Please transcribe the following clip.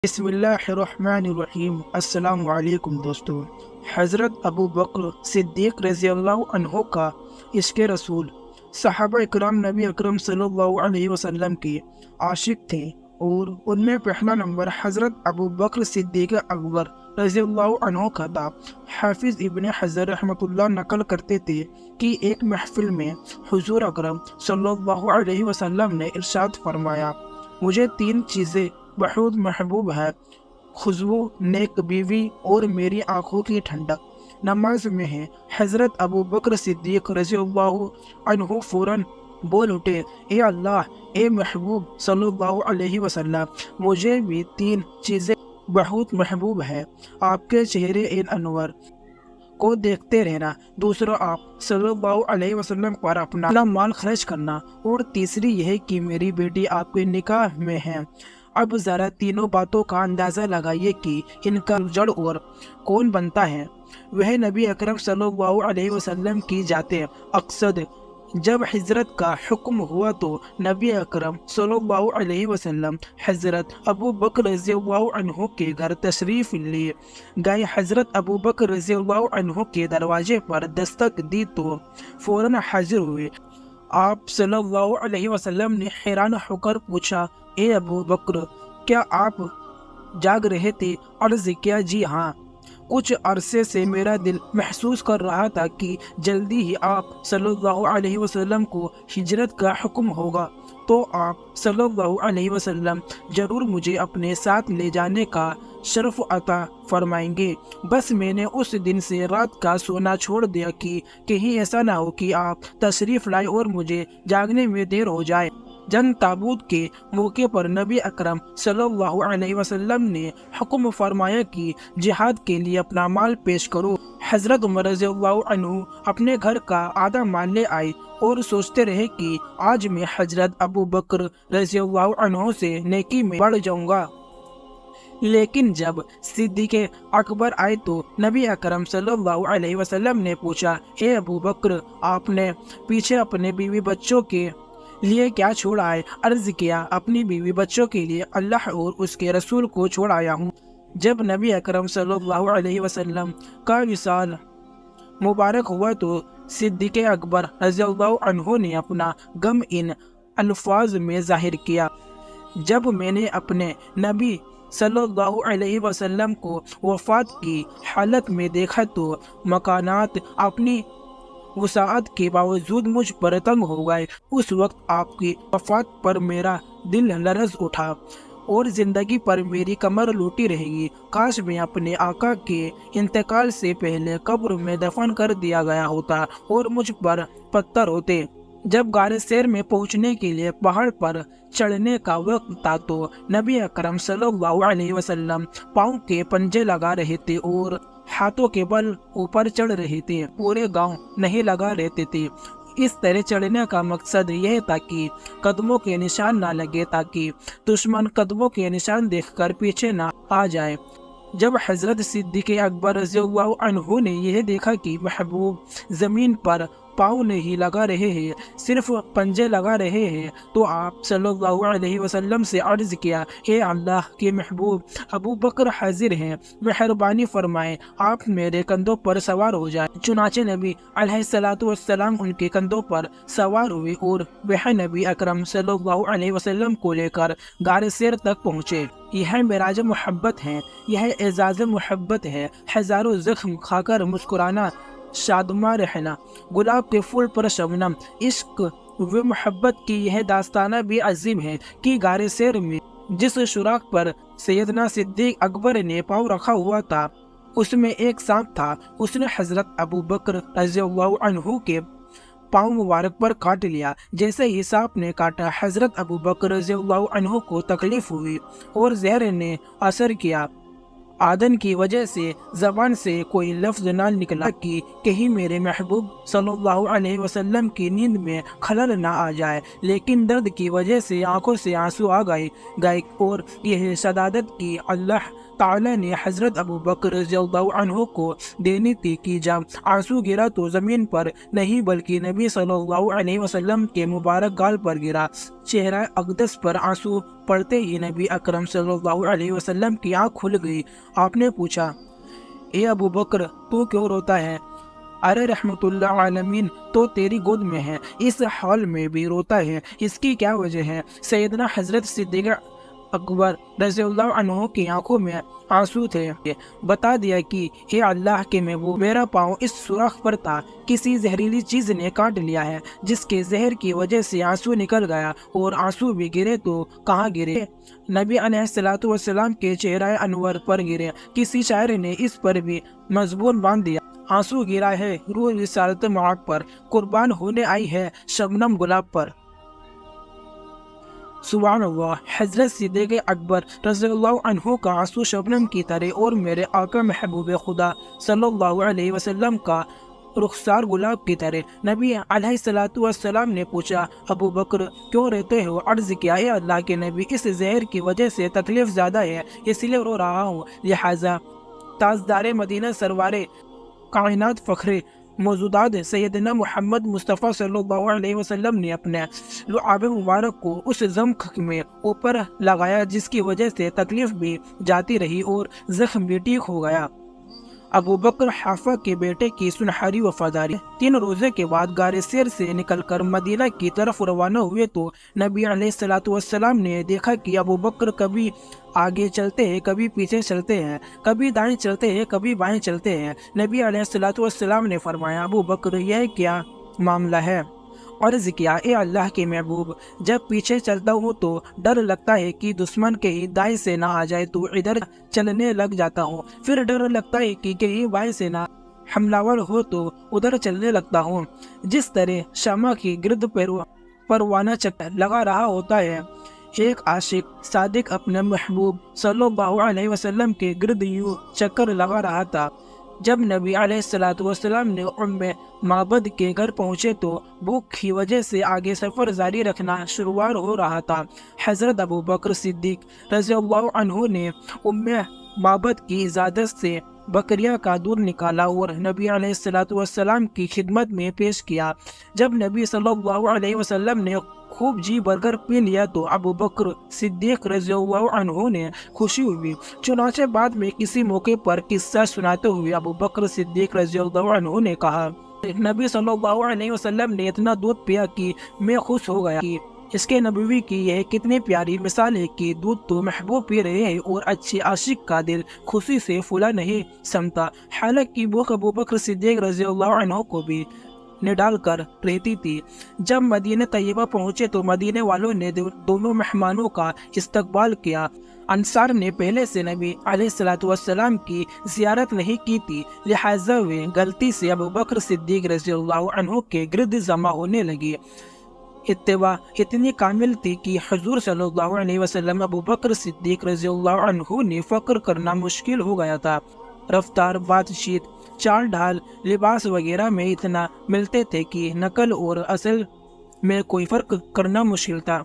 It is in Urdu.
بسم اللہ الرحمن الرحیم۔ السلام علیکم دوستو۔ حضرت ابو بکر صدیق رضی اللہ عنہ کا عشق رسول، صحابہ اکرام نبی اکرم صلی اللہ علیہ وسلم کے عاشق تھے، اور ان میں پہلا نمبر حضرت ابو بکر صدیق اکبر رضی اللہ عنہ کا تھا۔ حافظ ابن حجر رحمۃ اللہ نقل کرتے تھے کہ ایک محفل میں حضور اکرم صلی اللہ علیہ وسلم نے ارشاد فرمایا، مجھے تین چیزیں بہت محبوب ہے: خوشبو، نیک بیوی اور میری آنکھوں کی ٹھنڈک۔ نماز میں ہے۔ حضرت ابو بکر صدیق رضی اللہ عنہ فوراً بول اٹھے، اے اللہ، اے محبوب صلی اللہ علیہ وسلم، مجھے بھی تین چیزیں بہت محبوب ہے: آپ کے چہرے انور کو دیکھتے رہنا، دوسرا آپ صلی اللہ علیہ وسلم پر اپنا مال خرچ کرنا، اور تیسری یہ کہ میری بیٹی آپ کے نکاح میں ہے۔ اب ذرا تینوں باتوں کا اندازہ لگائیے کہ ان کا جڑ اور کون بنتا ہے۔ وہ نبی اکرم صلی اللہ علیہ وسلم کی ذات اقدس۔ جب ہجرت کا حکم ہوا تو نبی اکرم صلی اللہ علیہ وسلم حضرت ابو بکر رضی اللہ عنہ کے گھر تشریف لے گئے۔ حضرت ابو بکر رضی اللہ عنہ کے دروازے پر دستک دی تو فوراً حاضر ہوئے۔ آپ صلی اللہ علیہ وسلم نے حیران ہو کر پوچھا، اے ابو بکر، کیا آپ جاگ رہے تھے؟ عرض کیا، جی ہاں، کچھ عرصے سے میرا دل محسوس کر رہا تھا کہ جلدی ہی آپ صلی اللہ علیہ وسلم کو ہجرت کا حکم ہوگا، تو آپ صلی اللہ علیہ وسلم ضرور مجھے اپنے ساتھ لے جانے کا شرف عطا فرمائیں گے۔ بس میں نے اس دن سے رات کا سونا چھوڑ دیا کہ کہیں ایسا نہ ہو کہ آپ تشریف لائے اور مجھے جاگنے میں دیر ہو جائے۔ جنگ تابوت کے موقع پر نبی اکرم صلی اللہ علیہ وسلم نے حکم فرمایا کہ جہاد کے لیے اپنا مال پیش کرو۔ حضرت عمر رضی اللہ عنہ اپنے گھر کا آدھا مال لے آئے اور سوچتے رہے کہ آج میں حضرت ابو بکر رضی اللہ عنہ سے نیکی میں بڑھ جاؤں گا۔ لیکن جب صدیق اکبر آئے تو نبی اکرم صلی اللہ علیہ وسلم نے پوچھا، اے ابو بکر، آپ نے پیچھے اپنے بیوی بچوں کے لیے کیا چھوڑا ہے؟ عرض کیا، اپنی بیوی بچوں کے لیے اللہ اور اس کے رسول کو چھوڑ آیا ہوں۔ جب نبی اکرم صلی اللہ علیہ وسلم کا وصال مبارک ہوا تو صدیق اکبر رضی اللہ عنہ نے اپنا غم ان الفاظ میں ظاہر کیا، جب میں نے اپنے نبی صلی اللہ علیہ وسلم کو وفات کی حالت میں دیکھا تو مکانات اپنی وسعت کے باوجود مجھ پر تنگ ہو گئے۔ اس وقت آپ کی وفات پر میرا دل لرز اٹھا اور زندگی پر میری کمر لوٹی رہے گی۔ کاش میں اپنے آقا کے انتقال سے پہلے قبر میں دفن کر دیا گیا ہوتا اور مجھ پر پتھر ہوتے۔ جب غار سیر میں پہنچنے کے لیے پہاڑ پر چڑھنے کا وقت تھا تو نبی اکرم صلی اللہ علیہ وسلم پاؤں کے پنجے لگا رہے تھے اور ہاتھوں کے بل اوپر چڑھ رہے تھے۔ پورے گاؤں نہیں لگا رہتے تھے۔ اس طرح چڑھنے کا مقصد یہ تھا کہ قدموں کے نشان نہ لگے، تاکہ دشمن قدموں کے نشان دیکھ کر پیچھے نہ آ جائے۔ جب حضرت صدیق اکبر رضی اللہ عنہ نے یہ دیکھا کہ محبوب زمین پر پاؤں نہیں لگا رہے ہیں، صرف پنجے لگا رہے ہیں، تو آپ صلی اللہ علیہ وسلم سے عرض کیا، اے اللہ کے محبوب، ابو بکر حاضر ہیں، مہربانی فرمائیں آپ میرے کندھوں پر سوار ہو جائیں۔ چنانچہ نبی علیہ الصلوۃ والسلام ان کے کندھوں پر سوار ہوئے اور وہ نبی اکرم صلی اللہ علیہ وسلم کو لے کر غار سیر تک پہنچے۔ یہ معراج محبت ہے، یہ اعزاز محبت ہے۔ ہزاروں زخم کھا کر مسکرانا، شادماں رہنا، گلاب کے پھول پر شبنم، عشق و محبت کی یہ داستانہ بھی عظیم ہے کہ غار سیر میں جس سوراخ پر سیدنا صدیق اکبر نے پاؤں رکھا ہوا تھا اس میں ایک سانپ تھا۔ اس نے حضرت ابو بکر رضی اللہ عنہ کے پاؤں مبارک پر کاٹ لیا۔ جیسے ہی سانپ نے کاٹا، حضرت ابو بکر رضی اللہ عنہ کو تکلیف ہوئی اور زہر نے اثر کیا۔ آدن کی وجہ سے زبان سے کوئی لفظ نہ نکلا کہ کہیں میرے محبوب صلی اللہ علیہ وسلم کی نیند میں خلل نہ آ جائے، لیکن درد کی وجہ سے آنکھوں سے آنسو آ گئے اور یہ شہادت کی اللہ تعالی نے حضرت ابو بکر رضی اللہ عنہ کو دینے تھی کہ جب آنسو گرا تو زمین پر نہیں بلکہ نبی صلی اللہ علیہ وسلم کے مبارک گال پر گرا۔ چہرہ اقدس پر آنسو پڑتے ہی نبی اکرم صلی اللہ علیہ وسلم کی آنکھ کھل گئی۔ آپ نے پوچھا، اے ابو بکر تو کیوں روتا ہے؟ ارے رحمت اللہ عالمین تو تیری گود میں ہے، اس حال میں بھی روتا ہے، اس کی کیا وجہ ہے؟ سیدنا حضرت صدیق اکبر رضی اللہ عنہ کی آنکھوں میں آنسو تھے۔ بتا دیا کہ اے اللہ کے محبوب، میرا پاؤں اس سوراخ پر تھا، کسی زہریلی چیز نے کاٹ لیا ہے جس کے زہر کی وجہ سے آنسو نکل گیا، اور آنسو بھی گرے تو کہاں گرے؟ نبی علیہ الصلوۃ والسلام کے چہرہ انور پر گرے۔ کسی شاعر نے اس پر بھی مضمون باندھ دیا، آنسو گرا ہے روح رسالت معاق پر، قربان ہونے آئی ہے شبنم گلاب پر۔ سبحان اللہ، حضرت صدیق اکبر رضی اللہ عنہ کا آنسو شبنم کی طرح اور میرے آقا محبوب خدا صلی اللہ علیہ وسلم کا رخسار گلاب کی طرح۔ نبی علیہ الصلوۃ والسلام نے پوچھا، ابو بکر کیوں رہتے ہو؟ عرض کیا، اے اللہ کے نبی، اس زہر کی وجہ سے تکلیف زیادہ ہے، اس لیے رو رہا ہوں۔ لہٰذا تاجدار مدینہ، سرور کائنات، فخر موجودات سیدنا محمد مصطفیٰ صلی اللہ علیہ وسلم نے اپنے لعاب مبارک کو اس زخم میں اوپر لگایا جس کی وجہ سے تکلیف بھی جاتی رہی اور زخم بھی ٹھیک ہو گیا۔ ابو بکر حافہ کے بیٹے کی سنہری وفاداری۔ 3 روزے کے بعد غار سیر سے نکل کر مدینہ کی طرف روانہ ہوئے تو نبی علیہ الصلوۃ والسلام نے دیکھا کہ ابو بکر کبھی آگے چلتے ہیں، کبھی پیچھے چلتے ہیں، کبھی دائیں چلتے ہیں، کبھی بائیں چلتے ہیں۔ نبی علیہ الصلوۃ والسلام نے فرمایا، ابو بکر یہ کیا معاملہ ہے؟ عرض کیا، اے اللہ کے محبوب، جب پیچھے چلتا ہوں تو ڈر لگتا ہے کہ دشمن کہیں دائیں سے نہ آ جائے تو ادھر چلنے لگ جاتا ہوں، پھر ڈر لگتا ہے کہ کہیں بائیں سے نہ حملہ ور ہو تو ادھر چلنے لگتا ہوں۔ جس طرح شمع کی گرد پروانہ چکر لگا رہا ہوتا ہے، ایک عاشق صادق اپنے محبوب صلی اللہ علیہ وسلم کے گرد یوں چکر لگا رہا تھا۔ جب نبی علیہ الصلوۃ والسلام نے معبد کے گھر پہنچے تو بھوک کی وجہ سے آگے سفر جاری رکھنا شروع ہو رہا تھا۔ حضرت ابو بکر صدیق رضی اللہ عنہ نے معبد کی اجازت سے بکریہ کا دودھ نکالا اور نبی علیہ الصلوۃ والسلام کی خدمت میں پیش کیا۔ جب نبی صلی اللہ علیہ وسلم نے خوب جی بھر کر پی لیا تو ابو بکر صدیق رضی اللہ عنہ نے خوشی ہوئی۔ چنانچہ بعد میں کسی موقع پر قصہ سناتے ہوئے ابو بکر صدیق رضی اللہ عنہ نے کہا، نبی صلی اللہ علیہ وسلم نے اتنا دودھ پیا کہ میں خوش ہو گیا۔ اس کے نبوی کی یہ کتنی پیاری مثال ہے کہ دودھ تو محبوب پی رہے ہیں اور اچھے عاشق کا دل خوشی سے پھولا نہیں سمتا۔ حالانکہ بھوک ابو بکر صدیق رضی اللہ عنہ کو بھی نڈال کر رہتی تھی۔ جب مدینہ طیبہ پہنچے تو مدینے والوں نے دونوں مہمانوں کا استقبال کیا۔ انصار نے پہلے سے نبی علیہ الصلوۃ والسلام کی زیارت نہیں کی تھی، لہٰذا وہ غلطی سے ابو بکر صدیق رضی اللہ عنہ کے گرد جمع ہونے لگی۔ اتباع اتنی کامل تھی کہ حضور صلی اللہ علیہ وسلم ابو بکر صدیق رضی اللہ عنہ نے فخر کرنا مشکل ہو گیا تھا۔ رفتار، بات چیت، چال ڈھال، لباس وغیرہ میں اتنا ملتے تھے کہ نقل اور اصل میں کوئی فرق کرنا مشکل تھا۔